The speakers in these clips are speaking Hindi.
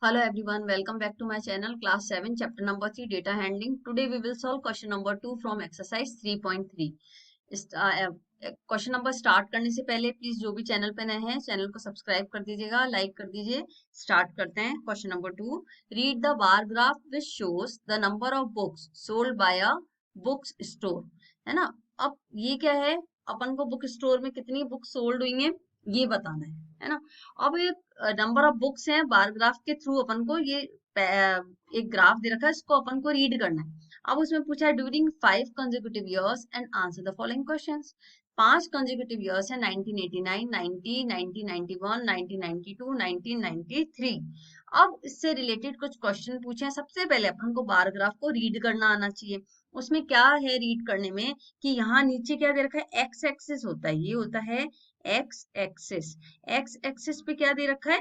Hello everyone, welcome back to my channel class 7 chapter number 3 data handling. Today we will solve question number 2 from exercise 3.3. इस क्वेश्चन नंबर स्टार्ट करने से पहले प्लीज जो भी चैनल पे नए हैं चैनल को सब्सक्राइब कर दीजिएगा, लाइक कर दीजिए। स्टार्ट करते हैं question number 2। Read the bar graph which shows the number of books sold by a books store. है ना। अब ये क्या है, अपन को बुक स्टोर में कितनी बुक सोल्ड हुई हैं ये बताना है ना। अब एक नंबर ऑफ बुक्स हैं, बार ग्राफ के थ्रू अपन को ये एक ग्राफ दे रखा है, इसको अपन को रीड करना है। अब उसमें पूछा है during 5 consecutive years and answer the following questions. 5 consecutive years है 1989, 90, 1991, 1992, 1993। अब इससे रिलेटेड कुछ क्वेश्चन पूछे हैं। सबसे पहले अपन को बार ग्राफ को रीड करना आना चाहिए। उसमें क्या है रीड करने में कि यहाँ नीचे क्या दे रखा है, एक्स एक्सिस होता है, ये होता है एक्स एक्सिस। एक्स एक्सिस पे क्या दे रखा है,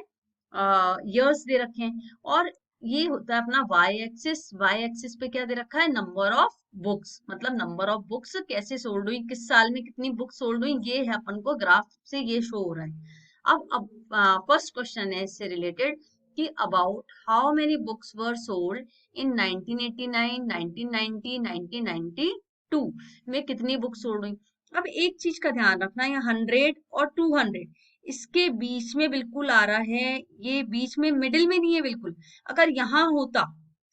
इयर्स दे रखे हैं। और ये होता है अपना वाई एक्सिस। वाई एक्सिस पे क्या दे रखा है, नंबर ऑफ बुक्स, मतलब नंबर ऑफ बुक्स कैसे सोल्ड हुई, किस साल में कितनी बुक सोल्ड हुई, ये है अपन को ग्राफ से ये शो हो रहा है। अब फर्स्ट क्वेश्चन है इससे रिलेटेड कि about how many books were sold in 1989, 1990, 1992 में कितनी बुक सोल्ड हुई। अब एक चीज का ध्यान रखना, ये 100 और 200 इसके बीच में बिल्कुल आ रहा है, ये बीच में मिडिल में नहीं है बिल्कुल। अगर यहाँ होता,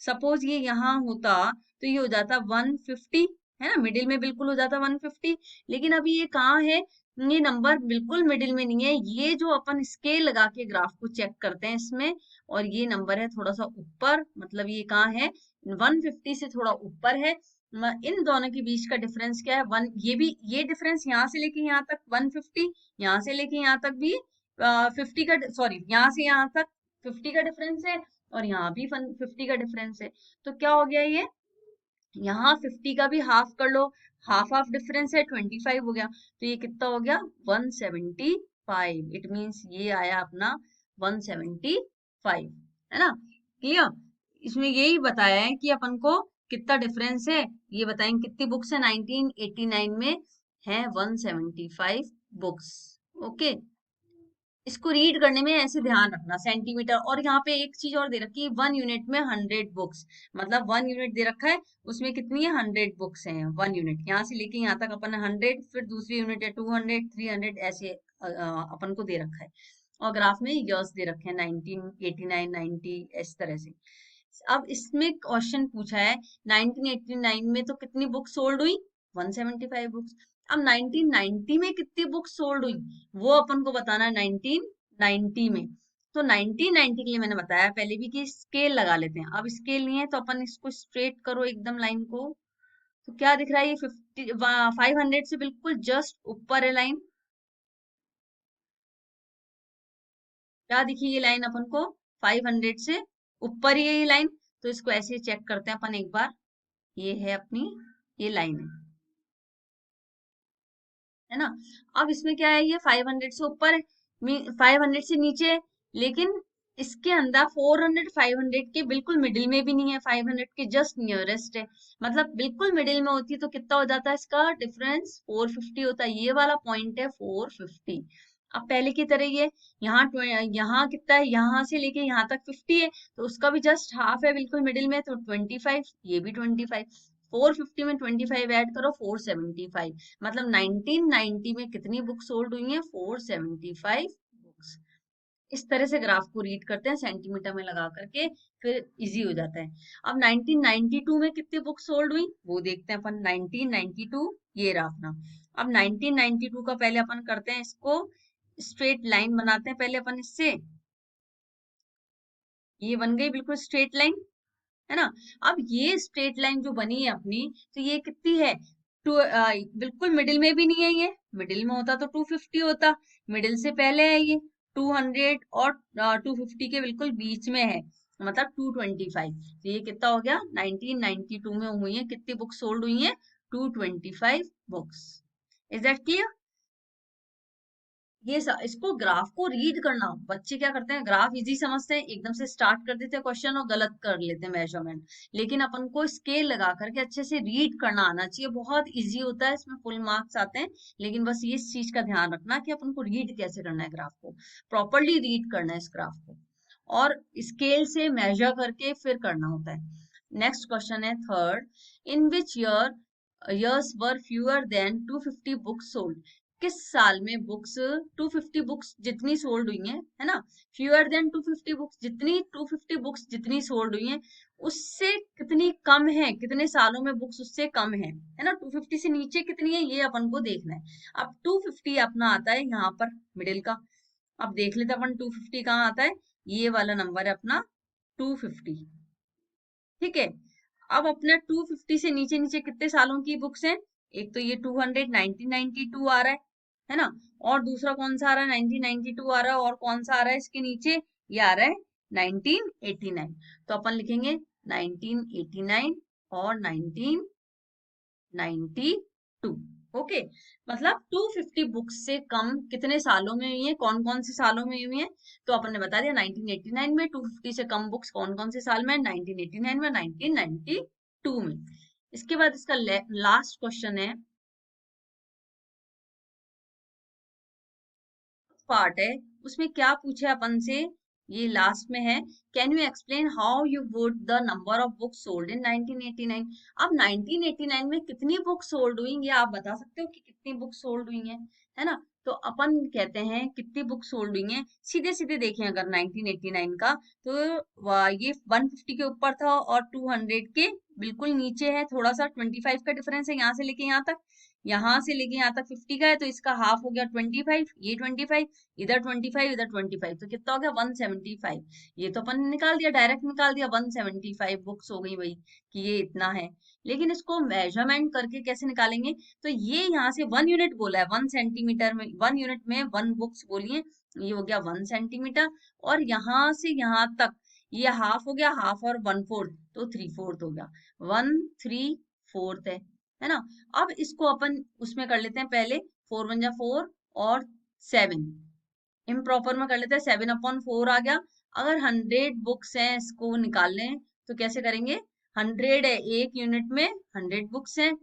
सपोज ये यहाँ होता तो ये हो जाता 150, है ना, मिडिल में बिल्कुल हो जाता 150। लेकिन अभी ये कहाँ है, ये नंबर बिल्कुल मिडिल में नहीं है। ये जो अपन स्केल लगा के ग्राफ को चेक करते हैं इसमें, और ये नंबर है थोड़ा सा ऊपर, मतलब ये कहाँ है, 150 से थोड़ा ऊपर है। इन दोनों के बीच का डिफरेंस क्या है, वन। ये भी ये डिफरेंस यहाँ से लेके यहाँ तक 150, यहाँ से लेके यहाँ तक भी 50 का, सॉरी यहाँ से यहाँ तक 50 का डिफरेंस है, और यहाँ भी 50 का डिफरेंस है। तो क्या हो गया ये, यहाँ 50 का भी हाफ कर लो, हाफ हाफ डिफरेंस है, 25 हो गया। तो ये कितना हो गया, 175। इट मीन्स ये आया अपना 175, है ना। क्लियर। इसमें यही बताया है कि अपन को कितना डिफरेंस है, ये बताएंगे कितनी बुक्स है 1989 में, है 175 बुक्स। ओके। इसको रीड करने में ऐसे ध्यान रखना सेंटीमीटर। और यहाँ पे एक चीज और दे रखी है, 1 यूनिट में 100 बुक्स, मतलब 1 यूनिट दे रखा है, उसमें कितनी है, 100 बुक्स हैं। 1 यूनिट यहाँ से लेके यहाँ तक अपन 100, फिर दूसरी यूनिट है 200, 300, ऐसे अपन को दे रखा है। और ग्राफ में इयर्स दे रखे हैं 1989, 90, इस तरह से। अब इसमें क्वेश्चन पूछा है 1989 में तो कितनी बुक सोल्ड हुई, 175 बुक्स। अब 1990 में कितनी बुक सोल्ड हुई वो अपन को बताना है 1990 में। तो 1990 के लिए मैंने बताया पहले भी कि स्केल लगा लेते हैं। अब स्केल नहीं है तो अपन इसको स्ट्रेट करो एकदम लाइन को, तो क्या दिख रहा है, ये 500 से बिल्कुल जस्ट ऊपर है लाइन। क्या दिखी ये लाइन अपन को, 500 से ऊपर ही है ये लाइन। तो इसको ऐसे चेक करते हैं अपन एक बार, ये है अपनी, ये लाइन है ना। अब इसमें क्या है, ये 500 से ऊपर है, 500 से नीचे है, लेकिन इसके अंदर 400 500 के बिल्कुल मिडिल में भी नहीं है, 500 के जस्ट नियरेस्ट है। मतलब बिल्कुल मिडिल में होती तो कितना हो जाता है, इसका डिफरेंस 450 होता है। ये वाला पॉइंट है 450। अब पहले की तरह ये यहाँ यहाँ कितना है, यहाँ से लेके यहाँ तक 50 है, तो उसका भी जस्ट हाफ है बिल्कुल मिडिल में, तो 25, ये भी 25। 450 में 25 ऐड करो, 475। मतलब 1990 में कितनी बुक सोल्ड हुई है, 475 बुक्स। इस तरह से ग्राफ को रीड करते हैं सेंटीमीटर में लगा करके, फिर इजी हो जाता है। अब 1992 में कितनी बुक सोल्ड हुई वो देखते हैं अपन। 1992 ये रहा अपना। अब 1992 का पहले अपन करते हैं, इसको स्ट्रेट लाइन बनाते हैं पहले अपन इससे, ये बन गई बिल्कुल स्ट्रेट लाइन, है ना। अब ये स्ट्रेट लाइन जो बनी है अपनी, तो ये कितनी है, बिल्कुल मिडिल में भी नहीं है, ये मिडिल में होता तो 250 होता, मिडिल से पहले है ये 200, और 250 के बिल्कुल बीच में है, मतलब 225। तो ये कितना हो गया, 1992 में हुई है कितनी बुक सोल्ड हुई है, 225 बुक्स। Is that clear. इसको ग्राफ को रीड करना, बच्चे क्या करते हैं, ग्राफ इजी समझते हैं, एकदम से स्टार्ट कर देते हैं क्वेश्चन और गलत कर लेते हैं मेजरमेंट। लेकिन अपन को स्केल लगा करके अच्छे से रीड करना आना चाहिए, बहुत इजी होता है, इसमें फुल मार्क्स आते हैं। लेकिन बस ये इस चीज का ध्यान रखना कि अपन को रीड कैसे करना है, ग्राफ को प्रॉपरली रीड करना है इस ग्राफ को। और स्केल से मेजर करके फिर करना होता है। नेक्स्ट क्वेश्चन है third, in which years were fewer than 250 books sold. किस साल में बुक्स 250 बुक्स जितनी सोल्ड हुई हैं, है ना, फ्यूअर देन 250 बुक्स, जितनी 250 बुक्स जितनी सोल्ड हुई हैं उससे कितनी कम है, कितने सालों में बुक्स उससे कम है ना, 250 से नीचे कितनी है ये अपन को देखना है। अब 250 अपना आता है यहाँ पर मिडिल का, अब देख लेते अपन 250 कहाँ आता है, ये वाला नंबर है अपना 250, ठीक है। अब अपना 250 से नीचे नीचे कितने सालों की बुक्स हैं, एक तो ये 200 1992 आ रहा है ना, और दूसरा कौन सा आ रहा है 1992 आ रहा है, और कौन सा आ रहा है इसके नीचे, ये आ रहा है 1989। तो अपन लिखेंगे 1989 और 1992, ओके। मतलब 250 बुक्स से कम कितने सालों में हुई है, कौन कौन से सालों में हुई है, तो अपन ने बता दिया 1989 में। 250 से कम बुक्स कौन कौन से साल में, 1989 में, 1992 में। इसके बाद इसका लास्ट क्वेश्चन है, पार्ट है, उसमें क्या पूछे अपन से, ये लास्ट में है, can you explain how you would the number of books sold in 1989। अब 1989 में कितनी बुक्स सोल्ड हुई ये आप बता सकते हो कि कितनी बुक्स सोल्ड हुई हैं, है ना। तो अपन कहते हैं कितनी बुक्स सोल्ड हुई हैं, सीधे सीधे देखें अगर 1989 का, तो ये 150 के ऊपर था और 200 के बिल्कुल नीचे है, थोड़ा सा 25 का डिफरेंस है यहाँ से लेके यहाँ तक, यहाँ से लेके यहाँ तक 50 का है, तो इसका हाफ हो गया 25, ये 25, इधर 25, इधर 25, तो कितना हो गया 175। ये तो अपन ने निकाल दिया, डायरेक्ट निकाल दिया, 175 बुक्स हो गई भाई कि ये इतना है। लेकिन इसको मेजरमेंट करके कैसे निकालेंगे, तो ये यहाँ से 1 यूनिट बोला है, 1 सेंटीमीटर में, 1 यूनिट में 1 बुक्स बोली है, ये हो गया 1 सेंटीमीटर, और यहाँ से यहाँ तक ये हाफ हो गया, हाफ और 1/4, तो 3/4 हो गया, 1/3 है ना। अब इसको अपन उसमें कर लेते हैं पहले, 4 1 जा 4 और 7 इम्प्रॉपर में कर लेते हैं, 7/4 आ गया। अगर 100 बुक्स हैं इसको निकाल लें तो कैसे करेंगे, 100 है एक यूनिट में, 100 बुक्स हैं,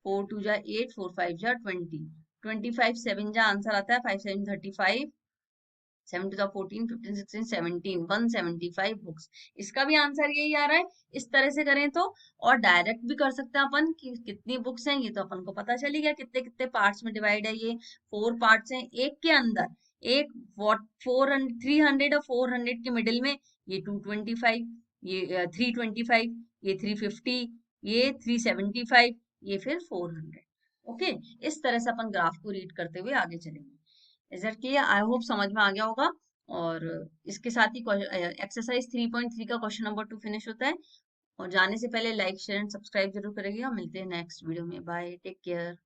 4 2 जा 8, 4 5 जा 20, 25 7 जा आंसर आता है 5 7 35, 7 2 14 15 16 17, 175 बुक्स, इसका भी आंसर यही आ रहा है। इस तरह से करें तो, और डायरेक्ट भी कर सकते हैं अपन कि कितनी बुक्स हैं, ये तो अपन को पता चली गया कितने कितने पार्ट्स में डिवाइड है, ये 4 पार्ट्स हैं, एक के अंदर एक, वॉट 400 300 और 400 के मिडिल में ये 225, ये 325, ये 350, ये 375, ये फिर 400, ओके। इस तरह से अपन ग्राफ को रीड करते हुए आगे चलेंगे। इधर की आई होप समझ में आ गया होगा। और इसके साथ ही एक्सरसाइज 3.3 का क्वेश्चन नंबर 2 फिनिश होता है। और जाने से पहले लाइक शेयर एंड सब्सक्राइब जरूर करेंगे, और मिलते हैं नेक्स्ट वीडियो में। Bye, take care.